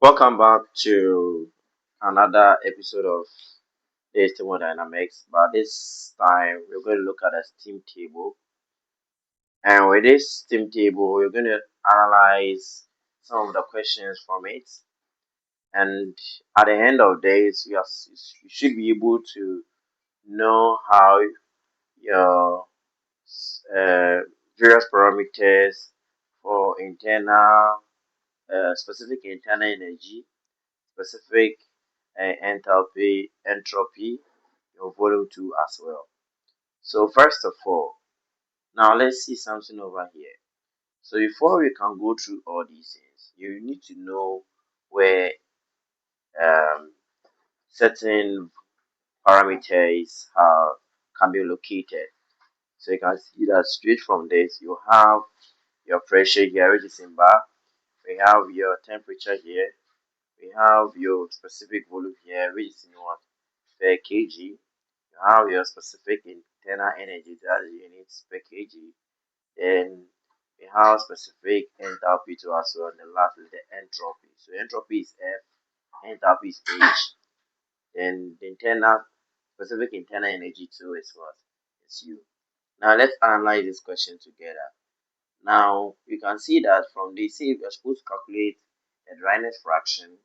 Welcome back to another episode of this Thermodynamics. But this time we're going to look at a steam table, and with this steam table, we're going to analyze some of the questions from it. And at the end of this, you should be able to know how your uh, various parameters for specific internal energy, specific enthalpy, entropy, your volume 2 as well. So first of all, now let's see something over here. So before we can go through all these things, you need to know where um, certain parameters can be located. So you can see that straight from this, you have your pressure here, which is in bar. We have your temperature here. We have your specific volume here, which is in what? Per kg. You have your specific internal energy, that is units per kg. Then we have specific enthalpy to as well. And the last is the entropy. So entropy is F, enthalpy is H. Then the specific internal energy too is what? It's U. Now let's analyze this question together. Now you can see that from this, say you're supposed to calculate the dryness fraction,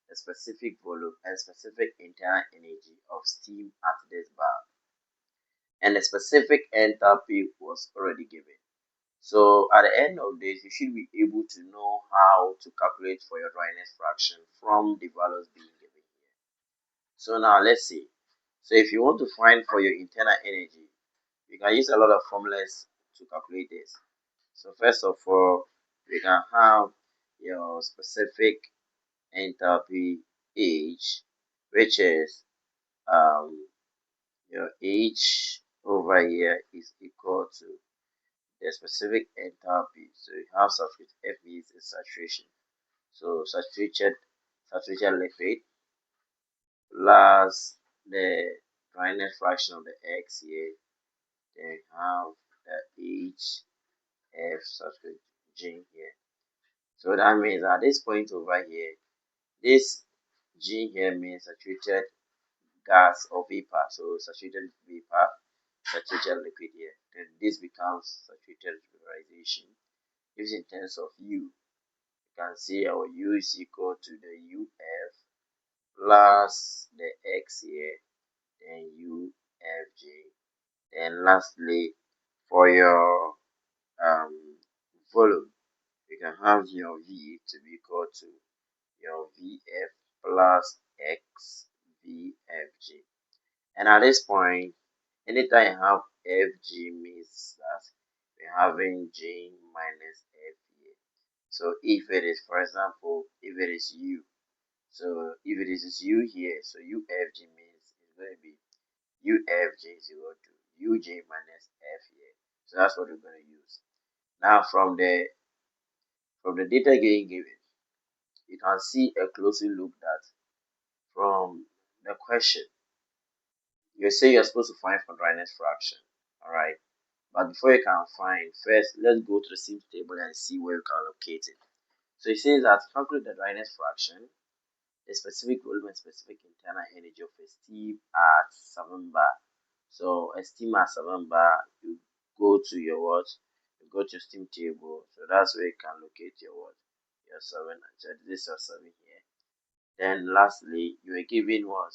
the specific volume, and specific internal energy of steam at this bar. And the specific enthalpy was already given. So at the end of this, you should be able to know how to calculate for your dryness fraction from the values being given here. So now let's see. So if you want to find for your internal energy, you can use a lot of formulas to calculate this. So first of all, we can have your specific enthalpy H, which is your H over here is equal to the specific enthalpy. So you have substitute F is saturation. So saturated liquid plus the dryness fraction of the X here. Then you have the H F substitute G here. So that means at this point over here, this G here means saturated gas or vapor. So saturated vapor, saturated liquid here. Then this becomes saturated vaporization. This in terms of U. You can see our U is equal to the UF plus the X here, then UFJ. And lastly, for your volume, you can have your V to be equal to your VF plus X VFG. And at this point, anytime you have FG means that we're having G minus F here. So if it is, for example, if it is U, so if it is U here, so UFG means it's going to be UFG is equal to UJ minus F here. So that's what we're going to use. Now from the data getting given, you can see a closely look that from the question, you say you're supposed to find for dryness fraction. Alright. But before you can find, first let's go to the steam table and see where you can locate it. So it says that calculate the dryness fraction, the specific volume and specific internal energy of a steam at 7 bar. So a steam at 7 bar, you go to your what? You go to steam table. So that's where you can locate your what? Your 7. So this is your 7 here. Then lastly, you are given what?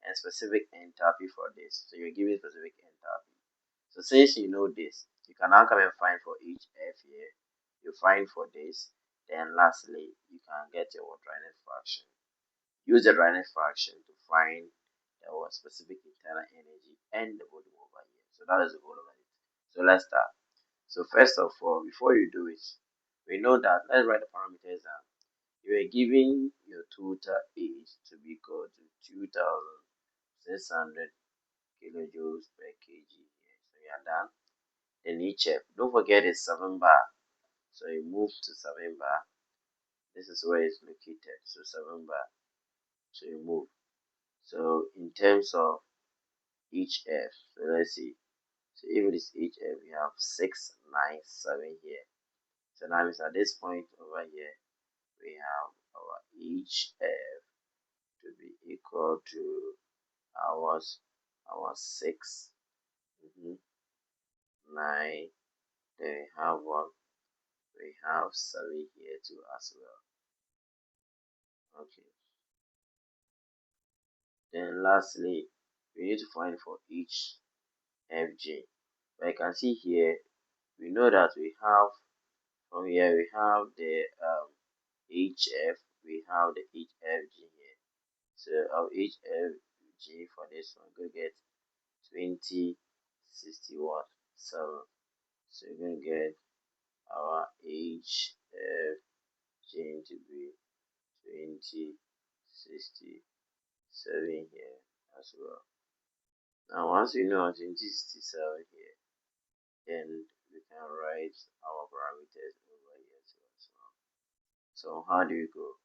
A specific enthalpy for this. So you're given specific enthalpy. So since you know this, you can now come and find for each F here. You find for this. Then lastly, you can get your dryness fraction. Use the dryness fraction to find the specific internal energy and the volume over here. So that is the whole of it. So let's start. So first of all, before you do it, we know that, let's write the parameters down. You are giving your total H to be equal to 2600 kilojoules per kg here. So you are done. Then HF, don't forget it's 7 bar. So you move to 7 bar. This is where it's located. So 7 bar. So you move. So in terms of HF, so let's see. So if it is HF, we have 697 here. So that means at this point over here, we have our HF to be equal to our 6, 9. Then we have what? We have 7 here too as well. Okay. Then lastly, we need to find for each FG. But you can see here, we know that we have from here we have the HF, we have the HFG here. So our HFG for this one, we're gonna get 20, 60 watt 7. So we're gonna get our HFG to be 20, 60, 7 here as well. Now once we know 2067 here, then we can write our parameters over here too as well. So how do we go?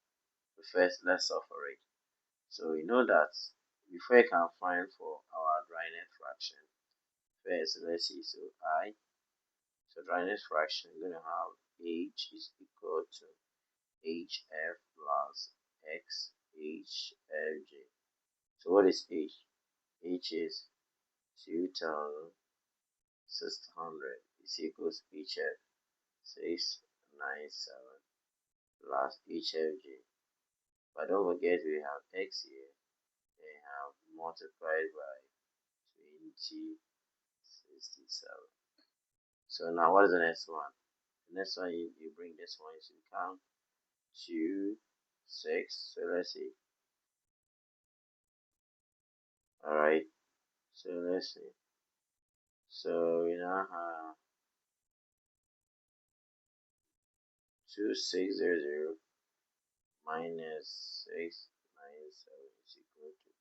First, let's solve for it. So we know that before you can find for our dryness fraction, first let's see. So dryness fraction, we're gonna have H is equal to HF plus X HFG. So what is H? H is 2600 is equals HF 697 plus HFG. But don't forget we have X here. They have multiplied by 2067. So now what is the next one? The next one you bring this one into account. 2, 6. So let's see. Alright. So let's see. So we now have 2600 minus 697 is equal to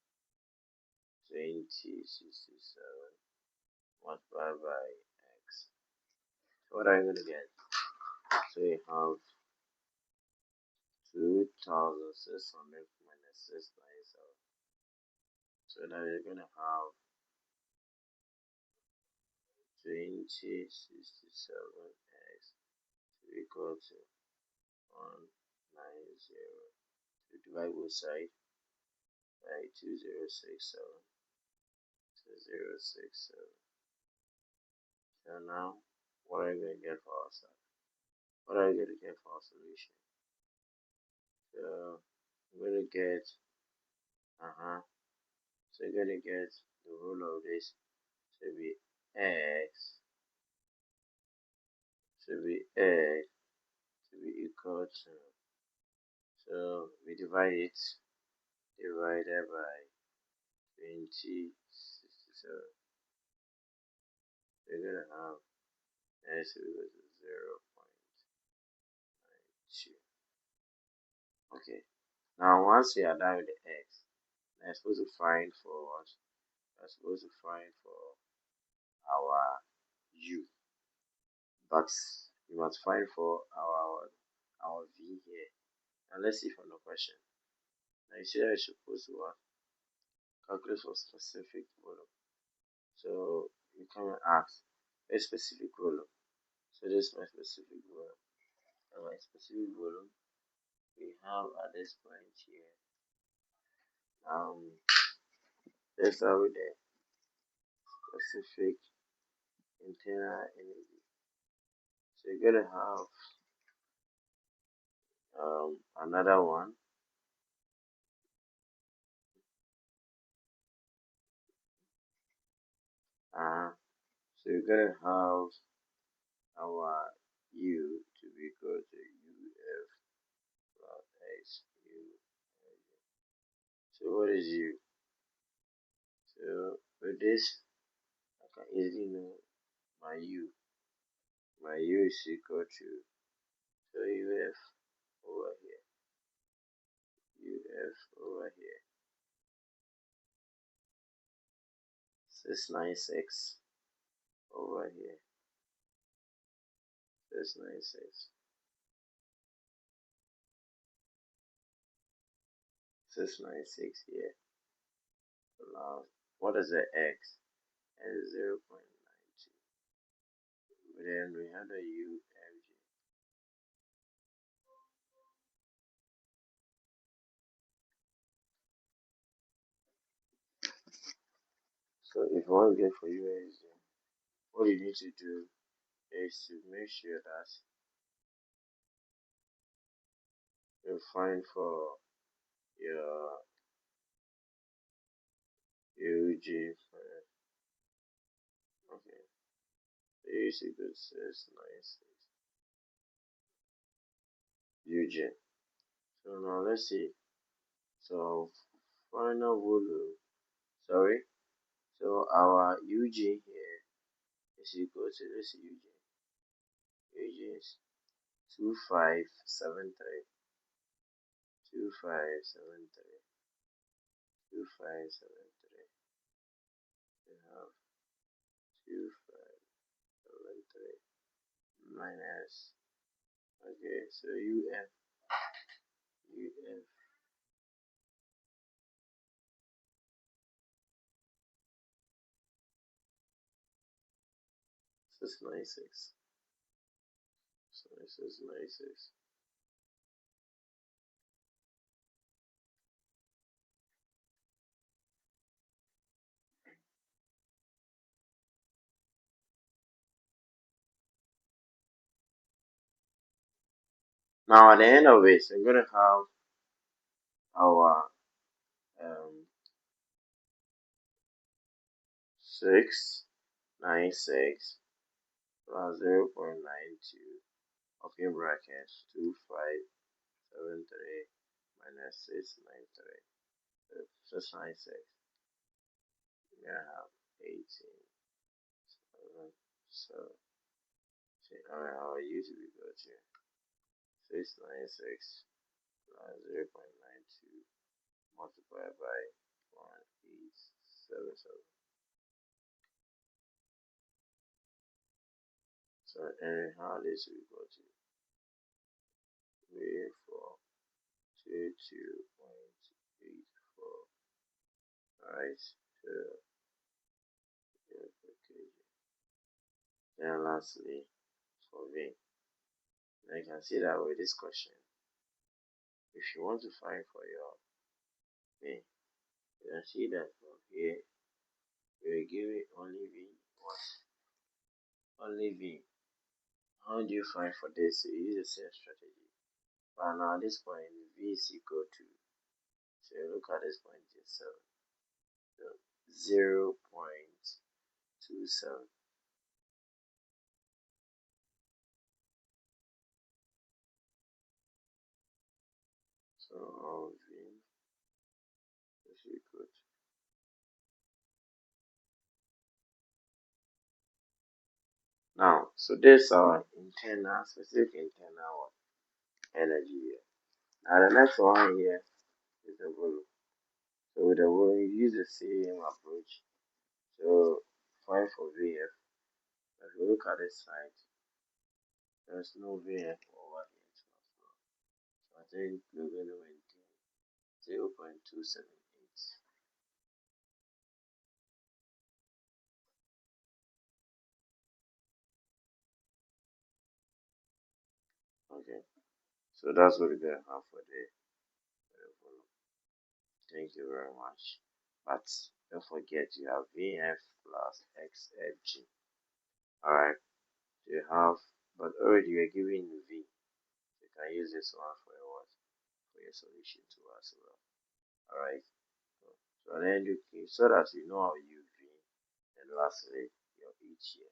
2067 multiplied by X. So what are you going to get? So we have 2600 minus 697. So now you're going to have 2067x to equal to 190. To divide both sides by 2067 to 067. So now what are you going to get for our side? What are you going to get for our solution? So we're going to get so you're going to get the rule of this to be x to be equal to, so we divide it divided by 2067. We're gonna have x equal to 0.92. Okay, now once we are done with the x, we're supposed to find for what? We're supposed to find for our u, but we must find for our v here. And let's see from the question. Now you see that you're supposed to calculate for specific volume. So you come and ask a specific volume. So this is my specific volume. And my specific volume we have at this point here. Let's start with the specific internal energy. So you're gonna have another one. So you're gonna have our u to be equal to uf plus x u. So what is u? So with this, I can easily know my u. My u is equal to uf over here, uf over here, 696 over here, 696, 696 here. Now, what is the x? And 0.92. Then we have the u So if you want to get for USD, what you need to do is to make sure that you find for your UG first. Okay, A is equal to 696 UG. So now let's see. So final volume, sorry. So our UG here is equal to, let's see, UG is 2573, 2573, 2573. We have 2573 minus, okay, so UF 696. So this is 96. Now at the end of it, we're going to have our 696 plus 0.92 open bracket 2573 minus 693. So 696. We're going to have 18. So our U to be equal to 696 plus 0.92 multiplied by 1877. So anyhow this will equal to 3422.84. Alright, so okay. Then lastly for V. Now you can see that with this question, if you want to find for your V, you can see that from here we're giving only V. What? Only V. How do you find for this? So you use the same strategy. But now at this point V is equal to, so you look at this point itself, so 0.27. So V is equal to, now, so this is our internal, specific internal energy here. Now the next one here is the volume. So with the volume, you use the same approach. So find for VF. If you look at this side, there's no VF over here. So I think we're going to maintain 0.278. Okay, so that's what we're going to have for the volume. Thank you very much. But don't forget you have VF plus XFG. Alright, you have, but already you're giving V. You can use this one for your what? For your solution to as well. Alright. So then so that you know how you V, and lastly your H here.